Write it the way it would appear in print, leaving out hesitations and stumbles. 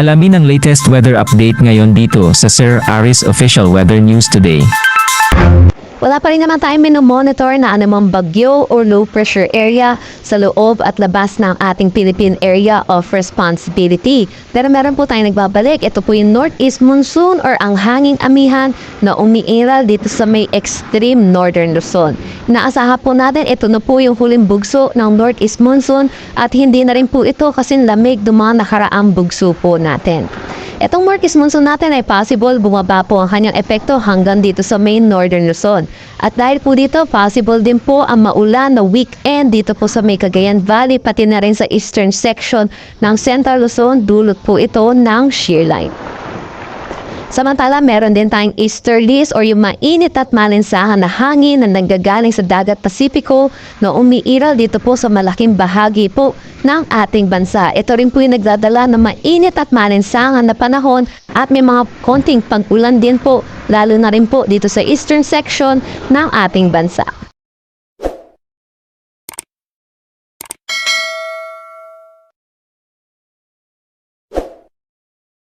Alamin ang latest weather update ngayon dito sa Sir Aris Official Weather News Today. Wala pa rin naman tayong minomonitor na anumang bagyo or low pressure area sa loob at labas ng ating Philippine Area of Responsibility. Pero meron po tayong nagbabalik. Ito po yung Northeast Monsoon or ang hanging amihan na umiiral dito sa may extreme northern Luzon. Inaasahan po natin ito na po yung huling bugso ng Northeast Monsoon at hindi na rin po ito kasi lamig dumang nakaraang bugso po natin. Itong Northeast Monsoon natin ay possible bumaba po ang kanyang epekto hanggang dito sa main northern Luzon. At dahil po dito, possible din po ang maulan na weekend dito po sa may Cagayan Valley pati na rin sa eastern section ng Central Luzon, dulot po ito ng shear line. Samantala, meron din tayong easterlies or yung mainit at malinsahan na hangin na nanggagaling sa dagat Pasipiko na umiiral dito po sa malaking bahagi po ng ating bansa. Ito rin po yung nagdadala ng mainit at malinsahan na panahon at may mga konting pag-ulan din po, lalo na rin po dito sa eastern section ng ating bansa.